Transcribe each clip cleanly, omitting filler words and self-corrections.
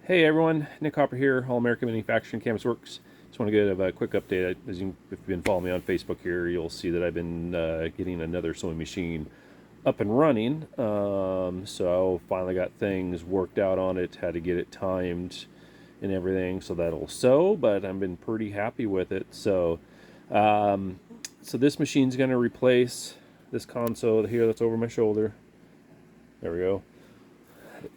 Hey everyone, Nick Hopper here, All American Manufacturing Canvas Works. Just want to give a quick update. If you've been following me on Facebook here, you'll see that I've been getting another sewing machine up and running. So finally got things worked out on it, had to get it timed and everything so that'll sew, but I've been pretty happy with it. So this machine's going to replace this console here that's over my shoulder. There we go.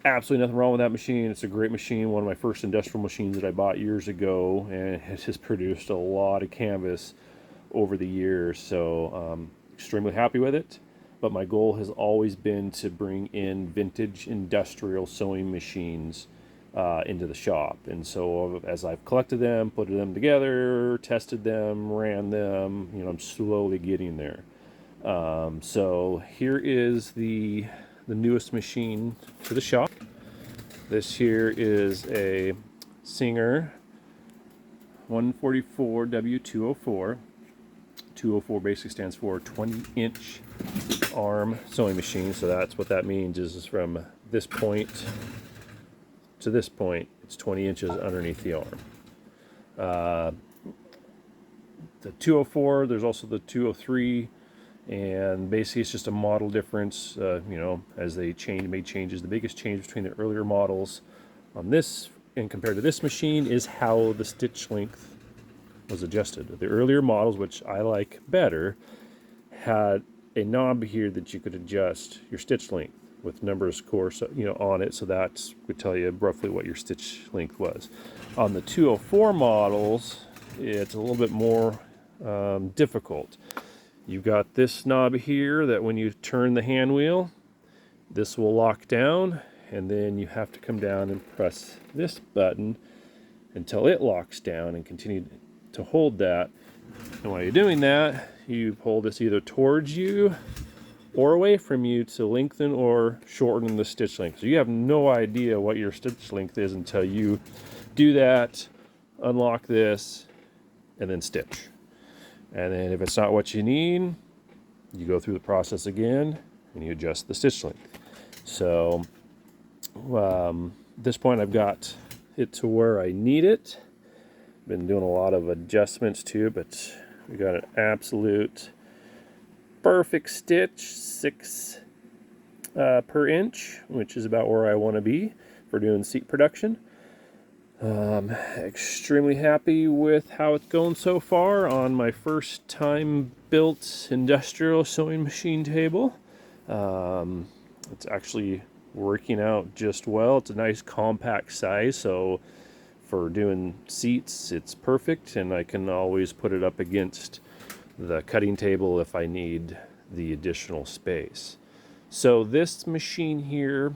Absolutely nothing wrong with that machine. It's a great machine, one of my first industrial machines that I bought years ago, and it has produced a lot of canvas over the years. So extremely happy with it. But my goal has always been to bring in vintage industrial sewing machines into the shop. And so as I've collected them, put them together, tested them, ran them, I'm slowly getting there. So here is the newest machine to the shop. This here is a Singer 144W204. 204 basically stands for 20-inch arm sewing machine. So that's what that means is from this point to this point, it's 20 inches underneath the arm. The 204, there's also the 203. And basically it's just a model difference, as they made changes. The biggest change between the earlier models on this and compared to this machine is how the stitch length was adjusted. The earlier models, which I like better, had a knob here that you could adjust your stitch length with numbers, of course, on it, so that would tell you roughly what your stitch length was. On the 204 models, it's a little bit more difficult. You've got this knob here that when you turn the hand wheel, this will lock down, and then you have to come down and press this button until it locks down and continue to hold that. And while you're doing that, you pull this either towards you or away from you to lengthen or shorten the stitch length. So you have no idea what your stitch length is until you do that, unlock this, and then stitch. And then if it's not what you need, you go through the process again and you adjust the stitch length. So at this point I've got it to where I need it. Been doing a lot of adjustments to it, but we got an absolute perfect stitch, 6 per inch, which is about where I want to be for doing seat production. Extremely happy with how it's going so far on my first time built industrial sewing machine table. It's actually working out just well. It's a nice compact size, so for doing seats it's perfect, and I can always put it up against the cutting table if I need the additional space. So this machine here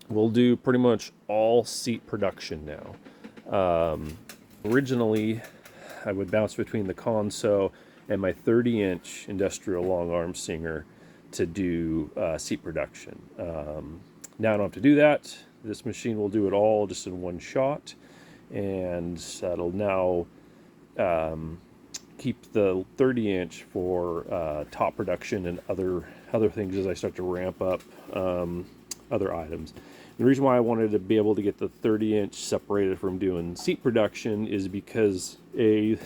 will do pretty much all seat production now. Originally, I would bounce between the Consew and my 30-inch industrial long arm Singer to do seat production. Now I don't have to do that. This machine will do it all just in one shot, and that'll now keep the 30-inch for top production and other things as I start to ramp up other items. The reason why I wanted to be able to get the 30-inch separated from doing seat production is because a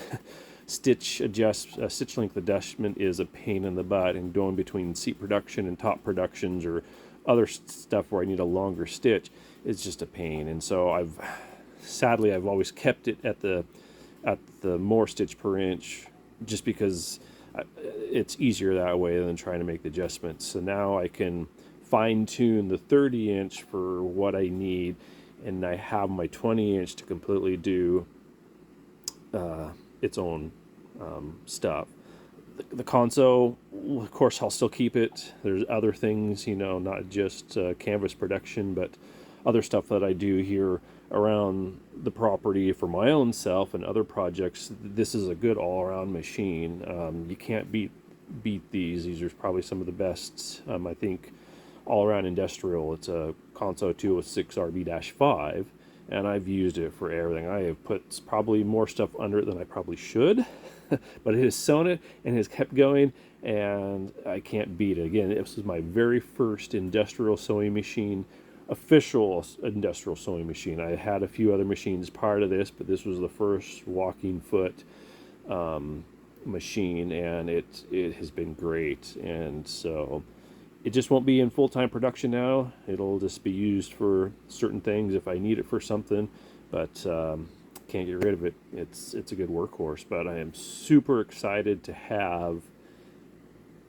stitch length adjustment is a pain in the butt, and going between seat production and top productions or other stuff where I need a longer stitch is just a pain. And so I've always kept it at the more stitch per inch, just because it's easier that way than trying to make the adjustments. So now I can fine-tune the 30-inch for what I need, and I have my 20-inch to completely do its own stuff. The Consew, of course, I'll still keep it. There's other things, not just canvas production, but other stuff that I do here around the property for my own self and other projects. This is a good all-around machine. You can't beat these. These are probably some of the best, I think, all-around industrial. It's a Consew 206 RB-5, and I've used it for everything. I have put probably more stuff under it than I probably should, but it has sewn it and has kept going, and I can't beat it. Again, this was my very first industrial sewing machine official industrial sewing machine. I had a few other machines prior to this, but this was the first walking foot machine, and it has been great. And so it just won't be in full-time production now. It'll just be used for certain things if I need it for something, but can't get rid of it. It's a good workhorse. But I am super excited to have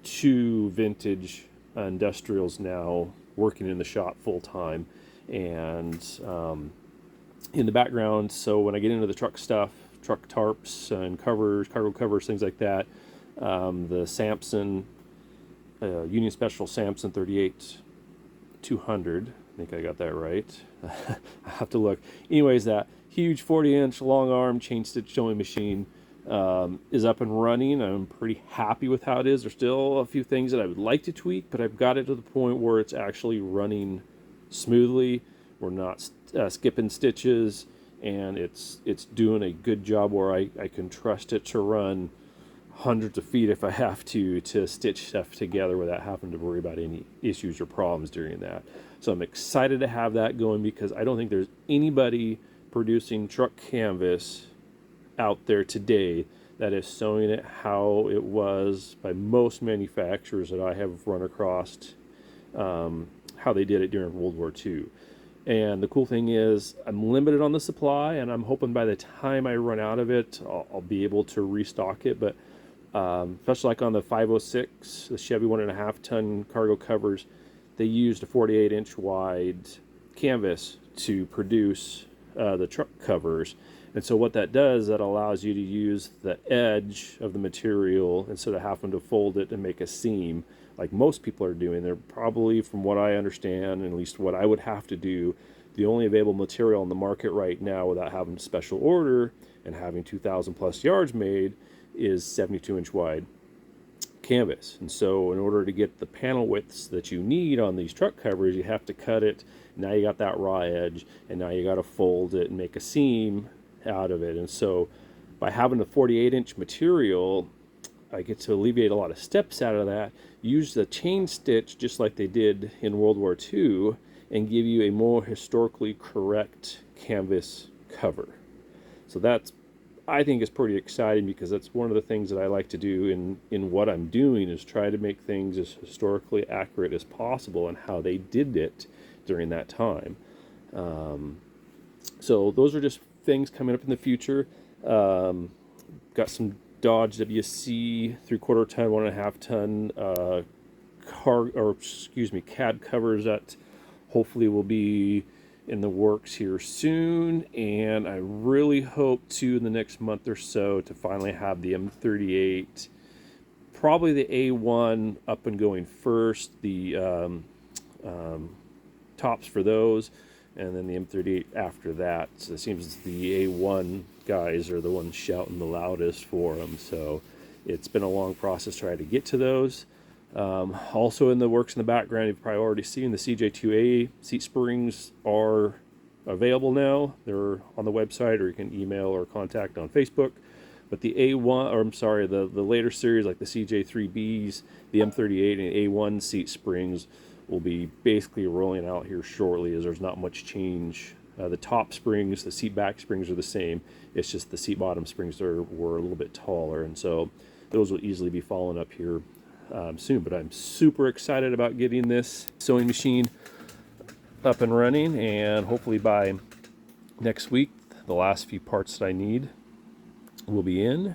two vintage industrials now working in the shop full-time. And in the background, so when I get into the truck stuff, truck tarps and covers, cargo covers, things like that, the Samson Union Special Samson 38-200, I think I got that right. I have to look. Anyways, that huge 40-inch long arm chain stitch sewing machine is up and running. I'm pretty happy with how it is. There's still a few things that I would like to tweak, but I've got it to the point where it's actually running smoothly. We're not skipping stitches, and it's doing a good job where I can trust it to run hundreds of feet if I have to stitch stuff together without having to worry about any issues or problems during that. So I'm excited to have that going, because I don't think there's anybody producing truck canvas out there today that is sewing it how it was by most manufacturers that I have run across, how they did it during World War II. And the cool thing is I'm limited on the supply, and I'm hoping by the time I run out of it, I'll be able to restock it. But especially like on the 506, the Chevy 1.5 ton cargo covers, they used a 48-inch wide canvas to produce the truck covers. And so what that does, that allows you to use the edge of the material instead of having to fold it and make a seam like most people are doing. They're probably, from what I understand, and at least what I would have to do, the only available material on the market right now without having to special order and having 2,000 plus yards made is 72-inch wide canvas. And so in order to get the panel widths that you need on these truck covers, you have to cut it. Now you got that raw edge, and now you got to fold it and make a seam out of it. And so by having the 48-inch material, I get to alleviate a lot of steps out of that, use the chain stitch just like they did in World War II, and give you a more historically correct canvas cover. So that's, I think, is pretty exciting, because that's one of the things that I like to do in what I'm doing, is try to make things as historically accurate as possible and how they did it during that time. So those are just things coming up in the future. Got some Dodge WC 3/4 ton, 1.5 ton CAD covers that hopefully will be in the works here soon, and I really hope to, in the next month or so, to finally have the M38, probably the A1 up and going first, the tops for those, and then the M38 after that. So it seems the A1 guys are the ones shouting the loudest for them. So it's been a long process trying to get to those. Also in the works in the background, you've probably already seen the CJ2A seat springs are available now. They're on the website, or you can email or contact on Facebook. But the A1, or I'm sorry, the later series like the CJ3Bs, the M38 and A1 seat springs will be basically rolling out here shortly, as there's not much change. The top springs, the seat back springs are the same. It's just the seat bottom springs were a little bit taller, and so those will easily be falling up here soon. But I'm super excited about getting this sewing machine up and running, and hopefully by next week, the last few parts that I need will be in,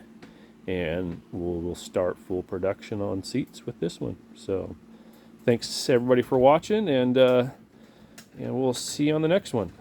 and we'll start full production on seats with this one. So thanks everybody for watching, and we'll see you on the next one.